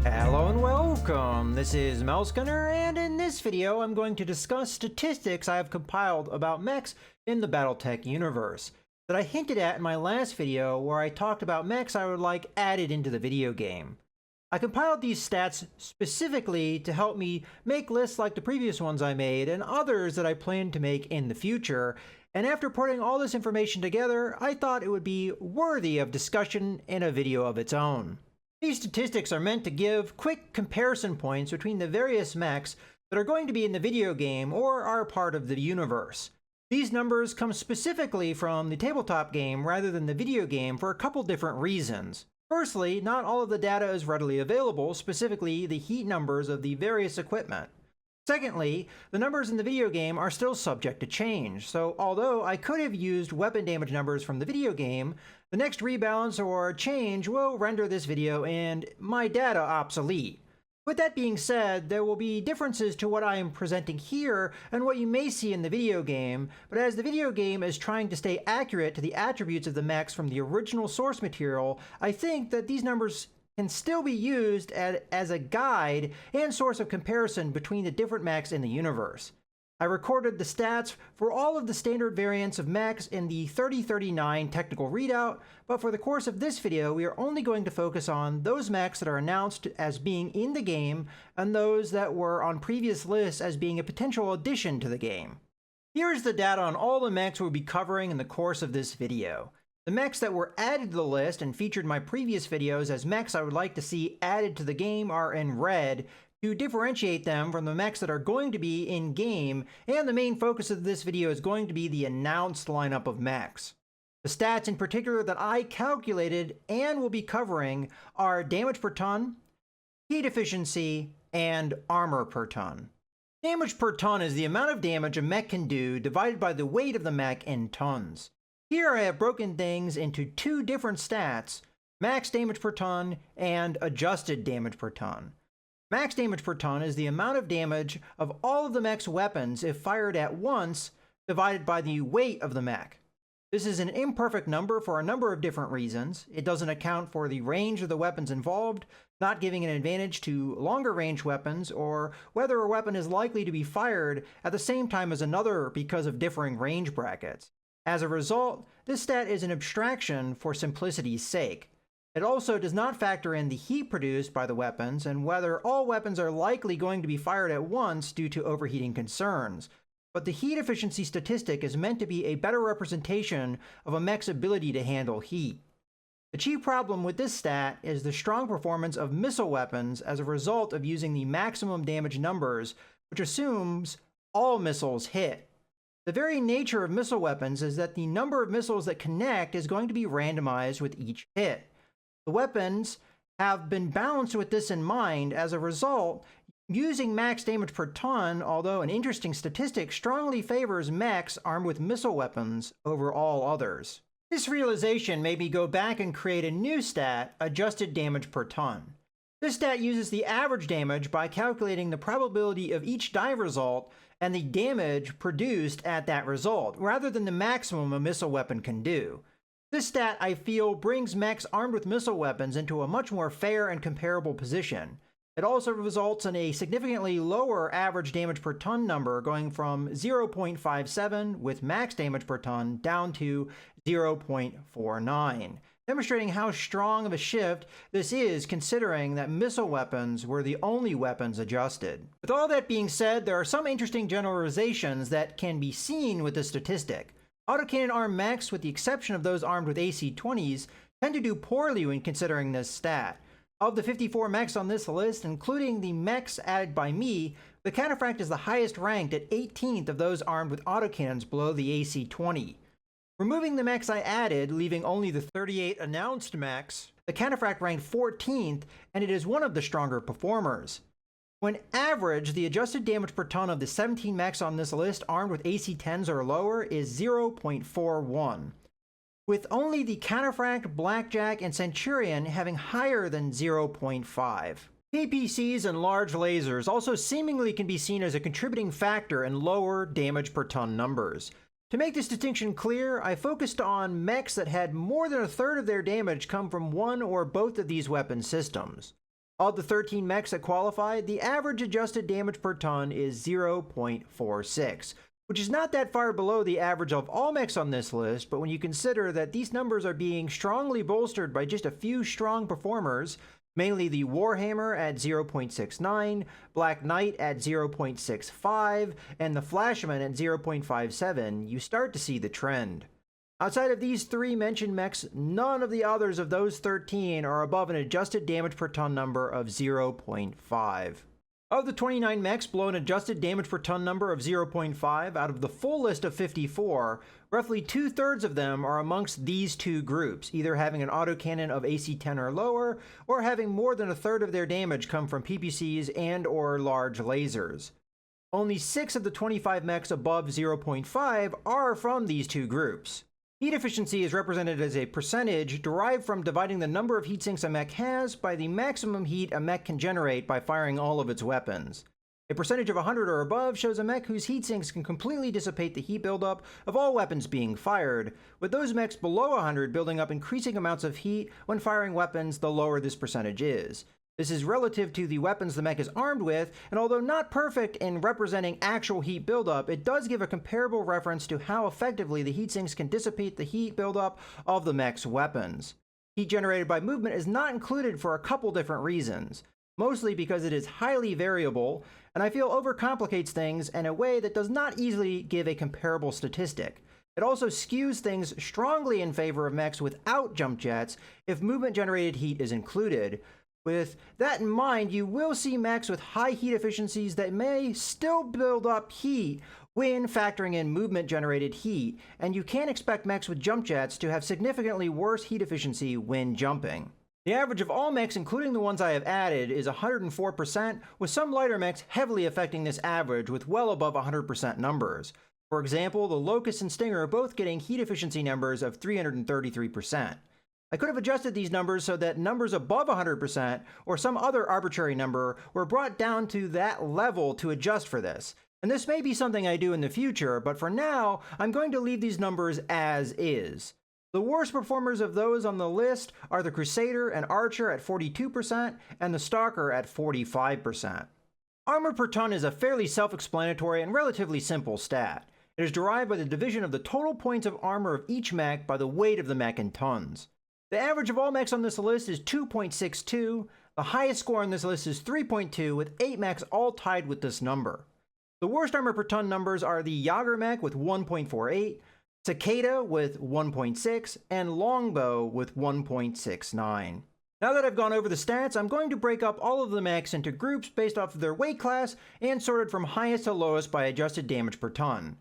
Hello and welcome, this is Mousegunner, and in this video I'm going to discuss statistics I have compiled about mechs in the BattleTech universe that I hinted at in my last video where I talked about mechs I would like added into the video game. I compiled these stats specifically to help me make lists like the previous ones I made and others that I plan to make in the future, and after putting all this information together, I thought it would be worthy of discussion in a video of its own. These statistics are meant to give quick comparison points between the various mechs that are going to be in the video game or are part of the universe. These numbers come specifically from the tabletop game rather than the video game for a couple different reasons. Firstly, not all of the data is readily available, specifically the heat numbers of the various equipment. Secondly, the numbers in the video game are still subject to change, so although I could have used weapon damage numbers from the video game, the next rebalance or change will render this video and my data obsolete. With that being said, there will be differences to what I am presenting here and what you may see in the video game, but as the video game is trying to stay accurate to the attributes of the mechs from the original source material, I think that these numbers can still be used as a guide and source of comparison between the different mechs in the universe. I recorded the stats for all of the standard variants of mechs in the 3039 technical readout, but for the course of this video we are only going to focus on those mechs that are announced as being in the game and those that were on previous lists as being a potential addition to the game. Here is the data on all the mechs we'll be covering in the course of this video. The mechs that were added to the list and featured in my previous videos as mechs I would like to see added to the game are in red, to differentiate them from the mechs that are going to be in-game, and the main focus of this video is going to be the announced lineup of mechs. The stats in particular that I calculated and will be covering are damage per ton, Eed Efficiency, and armor per ton. Damage per ton is the amount of damage a mech can do divided by the weight of the mech in tons. Here I have broken things into two different stats, max damage per ton and adjusted damage per ton. Max damage per ton is the amount of damage of all of the mech's weapons if fired at once divided by the weight of the mech. This is an imperfect number for a number of different reasons. It doesn't account for the range of the weapons involved, not giving an advantage to longer range weapons, or whether a weapon is likely to be fired at the same time as another because of differing range brackets. As a result, this stat is an abstraction for simplicity's sake. It also does not factor in the heat produced by the weapons and whether all weapons are likely going to be fired at once due to overheating concerns. But the heat efficiency statistic is meant to be a better representation of a mech's ability to handle heat. The chief problem with this stat is the strong performance of missile weapons as a result of using the maximum damage numbers, which assumes all missiles hit. The very nature of missile weapons is that the number of missiles that connect is going to be randomized with each hit. The weapons have been balanced with this in mind. As a result, using max damage per ton, although an interesting statistic, strongly favors mechs armed with missile weapons over all others. This realization made me go back and create a new stat, adjusted damage per ton. This stat uses the average damage by calculating the probability of each die result and the damage produced at that result, rather than the maximum a missile weapon can do. This stat, I feel, brings mechs armed with missile weapons into a much more fair and comparable position. It also results in a significantly lower average damage per ton number, going from 0.57 with max damage per ton down to 0.49, demonstrating how strong of a shift this is considering that missile weapons were the only weapons adjusted. With all that being said, there are some interesting generalizations that can be seen with this statistic. Autocannon armed mechs, with the exception of those armed with AC-20s, tend to do poorly when considering this stat. Of the 54 mechs on this list, including the mechs added by me, the Catapult is the highest ranked at 18th of those armed with autocannons below the AC-20. Removing the mechs I added, leaving only the 38 announced mechs, the Catapult ranked 14th, and it is one of the stronger performers. When averaged, the adjusted damage per ton of the 17 mechs on this list armed with AC-10s or lower is 0.41, with only the Catapult, Blackjack, and Centurion having higher than 0.5. KPCs and large lasers also seemingly can be seen as a contributing factor in lower damage per ton numbers. To make this distinction clear, I focused on mechs that had more than a third of their damage come from one or both of these weapon systems. Of the 13 mechs that qualified, the average adjusted damage per ton is 0.46, which is not that far below the average of all mechs on this list, but when you consider that these numbers are being strongly bolstered by just a few strong performers, mainly the Warhammer at 0.69, Black Knight at 0.65, and the Flashman at 0.57, you start to see the trend. Outside of these three mentioned mechs, none of the others of those 13 are above an adjusted damage per ton number of 0.5. Of the 29 mechs below an adjusted damage per ton number of 0.5, out of the full list of 54, roughly 2/3 of them are amongst these two groups, either having an autocannon of AC-10 or lower, or having more than a third of their damage come from PPCs and or large lasers. Only 6 of the 25 mechs above 0.5 are from these two groups. Heat efficiency is represented as a percentage derived from dividing the number of heat sinks a mech has by the maximum heat a mech can generate by firing all of its weapons. A percentage of 100 or above shows a mech whose heat sinks can completely dissipate the heat buildup of all weapons being fired, with those mechs below 100 building up increasing amounts of heat when firing weapons the lower this percentage is. This is relative to the weapons the mech is armed with, and although not perfect in representing actual heat buildup, it does give a comparable reference to how effectively the heat sinks can dissipate the heat buildup of the mech's weapons. Heat generated by movement is not included for a couple different reasons, mostly because it is highly variable, and I feel overcomplicates things in a way that does not easily give a comparable statistic. It also skews things strongly in favor of mechs without jump jets if movement-generated heat is included. With that in mind, you will see mechs with high heat efficiencies that may still build up heat when factoring in movement-generated heat, and you can expect mechs with jump jets to have significantly worse heat efficiency when jumping. The average of all mechs, including the ones I have added, is 104%, with some lighter mechs heavily affecting this average with well above 100% numbers. For example, the Locust and Stinger are both getting heat efficiency numbers of 333%. I could have adjusted these numbers so that numbers above 100% or some other arbitrary number were brought down to that level to adjust for this. And this may be something I do in the future, but for now, I'm going to leave these numbers as is. The worst performers of those on the list are the Crusader and Archer at 42% and the Stalker at 45%. Armor per ton is a fairly self-explanatory and relatively simple stat. It is derived by the division of the total points of armor of each mech by the weight of the mech in tons. The average of all mechs on this list is 2.62. The highest score on this list is 3.2, with 8 mechs all tied with this number. The worst armor per ton numbers are the Jaeger mech with 1.48, Cicada with 1.6, and Longbow with 1.69. Now that I've gone over the stats, I'm going to break up all of the mechs into groups based off of their weight class and sorted from highest to lowest by adjusted damage per ton.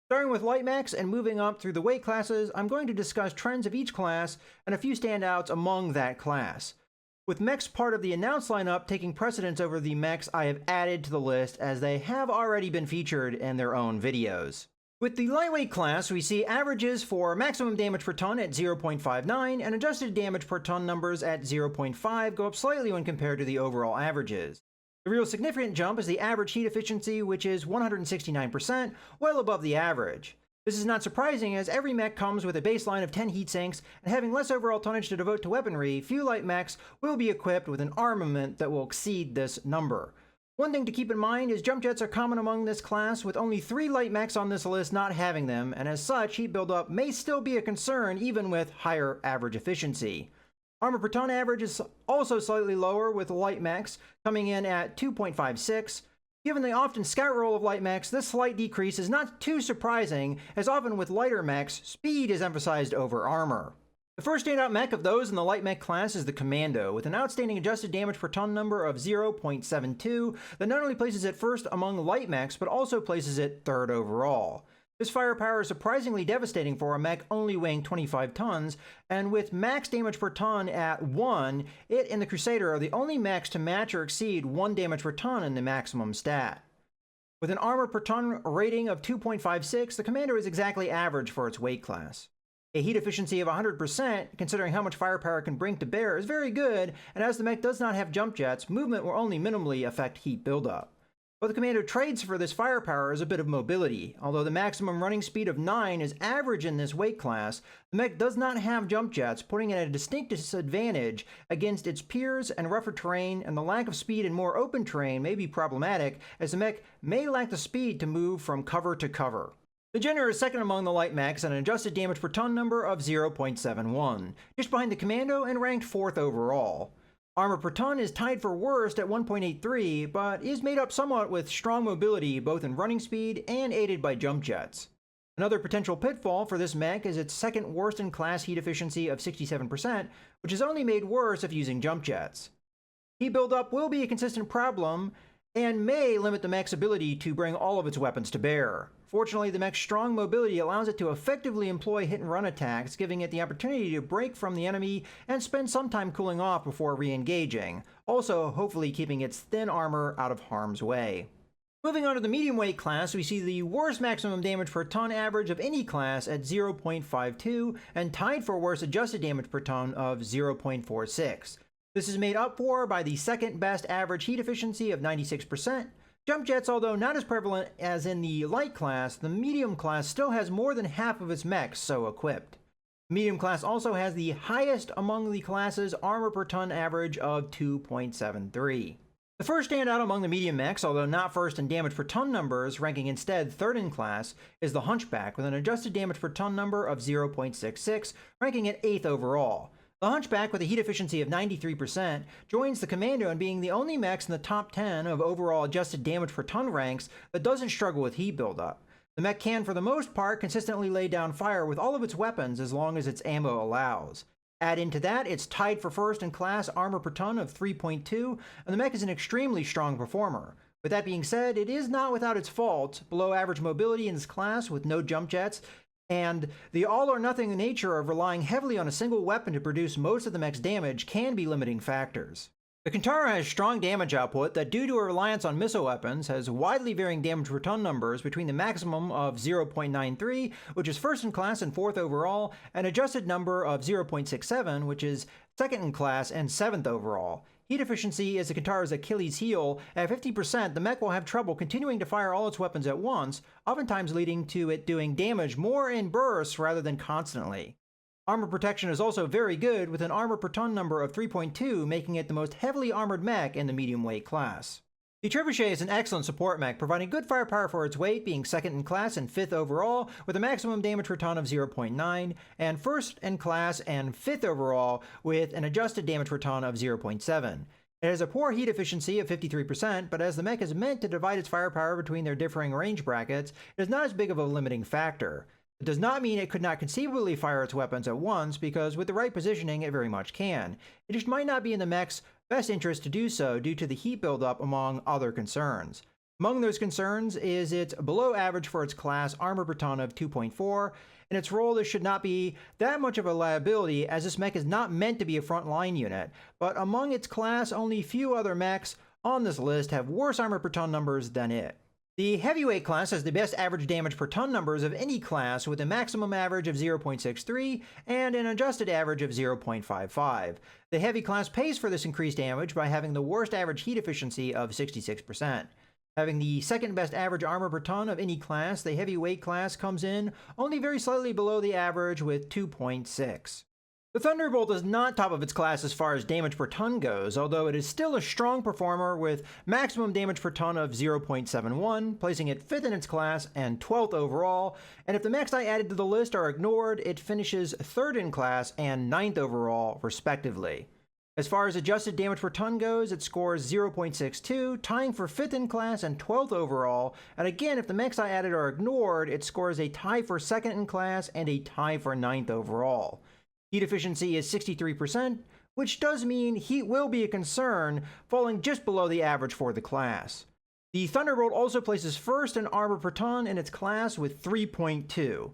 Starting with light mechs and moving up through the weight classes, I'm going to discuss trends of each class and a few standouts among that class, with mechs part of the announced lineup taking precedence over the mechs I have added to the list as they have already been featured in their own videos. With the lightweight class, we see averages for maximum damage per ton at 0.59 and adjusted damage per ton numbers at 0.5 go up slightly when compared to the overall averages. The real significant jump is the average heat efficiency, which is 169%, well above the average. This is not surprising as every mech comes with a baseline of 10 heat sinks, and having less overall tonnage to devote to weaponry, few light mechs will be equipped with an armament that will exceed this number. One thing to keep in mind is jump jets are common among this class, with only 3 light mechs on this list not having them, and as such, heat buildup may still be a concern even with higher average efficiency. Armor per ton average is also slightly lower with light mechs, coming in at 2.56. Given the often scout role of light mechs, this slight decrease is not too surprising, as often with lighter mechs, speed is emphasized over armor. The first standout mech of those in the light mech class is the Commando, with an outstanding adjusted damage per ton number of 0.72 that not only places it first among light mechs, but also places it third overall. This firepower is surprisingly devastating for a mech only weighing 25 tons, and with max damage per ton at 1, it and the Crusader are the only mechs to match or exceed 1 damage per ton in the maximum stat. With an armor per ton rating of 2.56, the Commando is exactly average for its weight class. A heat efficiency of 100%, considering how much firepower it can bring to bear, is very good, and as the mech does not have jump jets, movement will only minimally affect heat buildup. What the Commando trades for this firepower is a bit of mobility. Although the maximum running speed of 9 is average in this weight class, the mech does not have jump jets, putting it at a distinct disadvantage against its peers and rougher terrain, and the lack of speed in more open terrain may be problematic, as the mech may lack the speed to move from cover to cover. The Jenner is second among the light mechs at an adjusted damage per ton number of 0.71, just behind the Commando and ranked 4th overall. Armor per ton is tied for worst at 1.83, but is made up somewhat with strong mobility both in running speed and aided by jump jets. Another potential pitfall for this mech is its second worst in class heat efficiency of 67%, which is only made worse if using jump jets. Heat buildup will be a consistent problem and may limit the mech's ability to bring all of its weapons to bear. Fortunately, the mech's strong mobility allows it to effectively employ hit-and-run attacks, giving it the opportunity to break from the enemy and spend some time cooling off before re-engaging, also hopefully keeping its thin armor out of harm's way. Moving on to the medium weight class, we see the worst maximum damage per ton average of any class at 0.52, and tied for worst adjusted damage per ton of 0.46. This is made up for by the second best average heat efficiency of 96%. Jump jets, although not as prevalent as in the light class, the medium class still has more than half of its mechs so equipped. The medium class also has the highest among the classes armor per ton average of 2.73. The first standout among the medium mechs, although not first in damage per ton numbers, ranking instead third in class, is the Hunchback with an adjusted damage per ton number of 0.66, ranking at 8th overall. The Hunchback, with a heat efficiency of 93%, joins the Commando in being the only mechs in the top 10 of overall adjusted damage per ton ranks that doesn't struggle with heat buildup. The mech can, for the most part, consistently lay down fire with all of its weapons as long as its ammo allows. Add into that, it's tied for first in class armor per ton of 3.2, and the mech is an extremely strong performer. With that being said, it is not without its faults. Below average mobility in this class with no jump jets, and the all-or-nothing nature of relying heavily on a single weapon to produce most of the mech's damage can be limiting factors. The Kintara has strong damage output that, due to a reliance on missile weapons, has widely varying damage per ton numbers between the maximum of 0.93, which is first in class and 4th overall, and adjusted number of 0.67, which is second in class and 7th overall. Heat efficiency is the Kintara's Achilles heel. At 50%, the mech will have trouble continuing to fire all its weapons at once, oftentimes leading to it doing damage more in bursts rather than constantly. Armor protection is also very good, with an armor per ton number of 3.2, making it the most heavily armored mech in the medium weight class. The Trebuchet is an excellent support mech, providing good firepower for its weight, being second in class and 5th overall, with a maximum damage per ton of 0.9, and first in class and 5th overall, with an adjusted damage per ton of 0.7. It has a poor heat efficiency of 53%, but as the mech is meant to divide its firepower between their differing range brackets, it is not as big of a limiting factor. It does not mean it could not conceivably fire its weapons at once, because with the right positioning it very much can. It just might not be in the mech's best interest to do so due to the heat buildup among other concerns. Among those concerns is its below average for its class armor per ton of 2.4. In its role, this should not be that much of a liability, as this mech is not meant to be a frontline unit, but among its class, only few other mechs on this list have worse armor per ton numbers than it. The heavyweight class has the best average damage per ton numbers of any class, with a maximum average of 0.63 and an adjusted average of 0.55. The heavy class pays for this increased damage by having the worst average heat efficiency of 66%. Having the second best average armor per ton of any class, the heavyweight class comes in only very slightly below the average with 2.6. The Thunderbolt is not top of its class as far as damage per ton goes, although it is still a strong performer with maximum damage per ton of 0.71, placing it 5th in its class and 12th overall, and if the mechs I added to the list are ignored, it finishes 3rd in class and 9th overall, respectively. As far as adjusted damage per ton goes, it scores 0.62, tying for 5th in class and 12th overall, and again, if the mechs I added are ignored, it scores a tie for 2nd in class and a tie for 9th overall. Heat efficiency is 63%, which does mean heat will be a concern, falling just below the average for the class. The Thunderbolt also places first in armor per ton in its class with 3.2.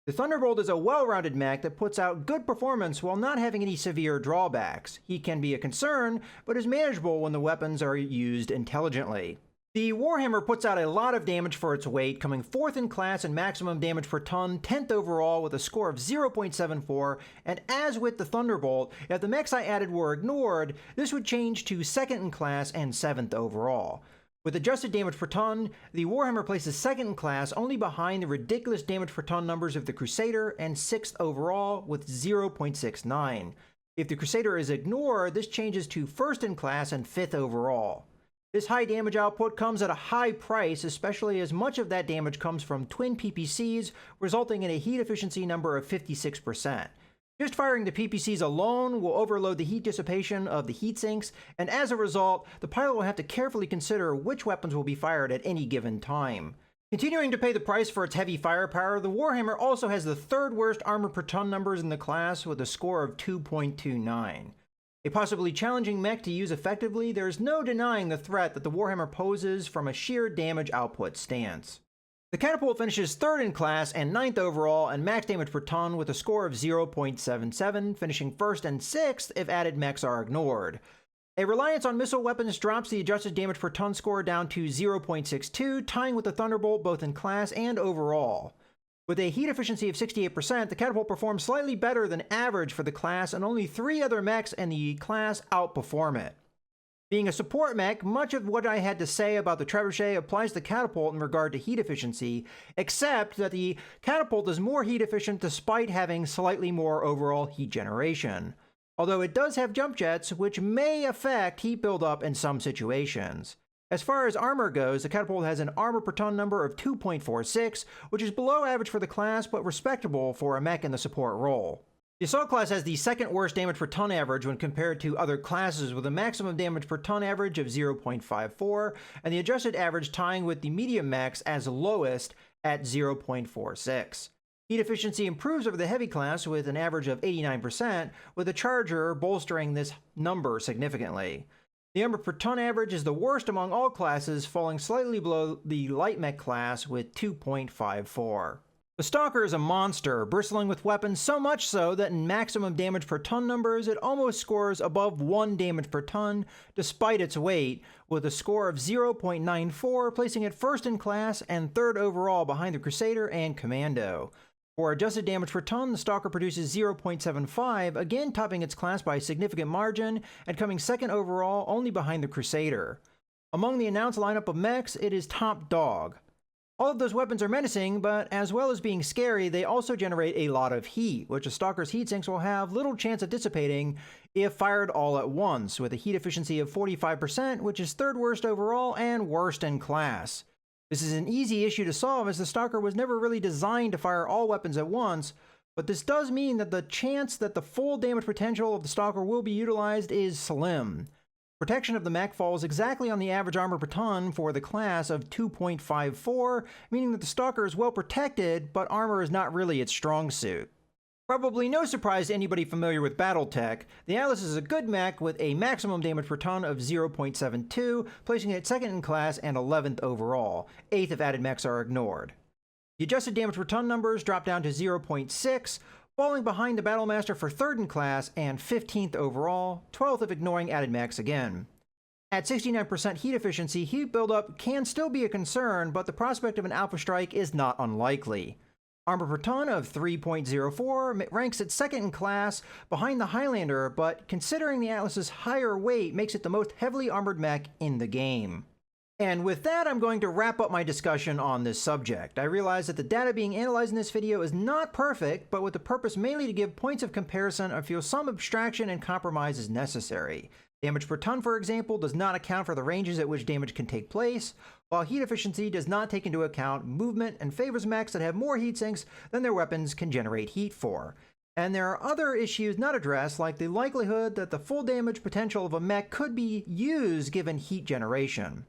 The Thunderbolt is a well-rounded mech that puts out good performance while not having any severe drawbacks. Heat can be a concern, but is manageable when the weapons are used intelligently. The Warhammer puts out a lot of damage for its weight, coming 4th in class and maximum damage per ton, 10th overall with a score of 0.74, and as with the Thunderbolt, if the mechs I added were ignored, this would change to 2nd in class and 7th overall. With adjusted damage per ton, the Warhammer places second in class only behind the ridiculous damage per ton numbers of the Crusader and 6th overall with 0.69. If the Crusader is ignored, this changes to first in class and 5th overall. This high damage output comes at a high price, especially as much of that damage comes from twin PPCs, resulting in a heat efficiency number of 56%. Just firing the PPCs alone will overload the heat dissipation of the heat sinks, and as a result, the pilot will have to carefully consider which weapons will be fired at any given time. Continuing to pay the price for its heavy firepower, the Warhammer also has the third worst armor per ton numbers in the class with a score of 2.29. A possibly challenging mech to use effectively, there is no denying the threat that the Warhammer poses from a sheer damage output stance. The Catapult finishes 3rd in class and 9th overall and max damage per ton with a score of 0.77, finishing 1st and 6th if added mechs are ignored. A reliance on missile weapons drops the adjusted damage per ton score down to 0.62, tying with the Thunderbolt both in class and overall. With a heat efficiency of 68%, the Catapult performs slightly better than average for the class, and only 3 other mechs in the class outperform it. Being a support mech, much of what I had to say about the Trebuchet applies to Catapult in regard to heat efficiency, except that the Catapult is more heat efficient despite having slightly more overall heat generation. Although it does have jump jets, which may affect heat buildup in some situations. As far as armor goes, the Catapult has an armor per ton number of 2.46, which is below average for the class, but respectable for a mech in the support role. The Assault class has the second worst damage per ton average when compared to other classes, with a maximum damage per ton average of 0.54, and the adjusted average tying with the medium mechs as lowest at 0.46. Heat efficiency improves over the heavy class with an average of 89%, with the Charger bolstering this number significantly. The armor per ton average is the worst among all classes, falling slightly below the light mech class with 2.54. The Stalker is a monster, bristling with weapons so much so that in maximum damage per ton numbers, it almost scores above 1 damage per ton despite its weight, with a score of 0.94, placing it 1st in class and 3rd overall behind the Crusader and Commando. For adjusted damage per ton, the Stalker produces 0.75, again topping its class by a significant margin and coming 2nd overall only behind the Crusader. Among the announced lineup of mechs, it is top dog. All of those weapons are menacing, but as well as being scary, they also generate a lot of heat, which a Stalker's heat sinks will have little chance of dissipating if fired all at once, with a heat efficiency of 45%, which is 3rd worst overall and worst in class. This is an easy issue to solve as the Stalker was never really designed to fire all weapons at once, but this does mean that the chance that the full damage potential of the Stalker will be utilized is slim. Protection of the mech falls exactly on the average armor per ton for the class of 2.54, meaning that the Stalker is well protected, but armor is not really its strong suit. Probably no surprise to anybody familiar with BattleTech, the Atlas is a good mech with a maximum damage per ton of 0.72, placing it 2nd in class and 11th overall, 8th if added mechs are ignored. The adjusted damage per ton numbers drop down to 0.6, falling behind the Battlemaster for 3rd in class and 15th overall, 12th if ignoring added mechs again. At 69% heat efficiency, heat buildup can still be a concern, but the prospect of an alpha strike is not unlikely. Armor per ton of 3.04 ranks it 2nd in class behind the Highlander, but considering the Atlas's higher weight makes it the most heavily armored mech in the game. And with that, I'm going to wrap up my discussion on this subject. I realize that the data being analyzed in this video is not perfect, but with the purpose mainly to give points of comparison, I feel some abstraction and compromise is necessary. Damage per ton, for example, does not account for the ranges at which damage can take place, while heat efficiency does not take into account movement and favors mechs that have more heat sinks than their weapons can generate heat for. And there are other issues not addressed, like the likelihood that the full damage potential of a mech could be used given heat generation.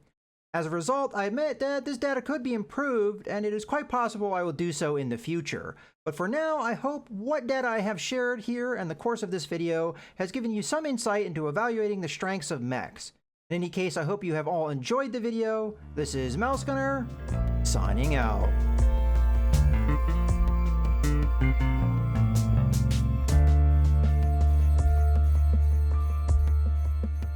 As a result, I admit that this data could be improved, and it is quite possible I will do so in the future. But for now, I hope what data I have shared here in the course of this video has given you some insight into evaluating the strengths of mechs. In any case, I hope you have all enjoyed the video. This is Mousegunner, signing out.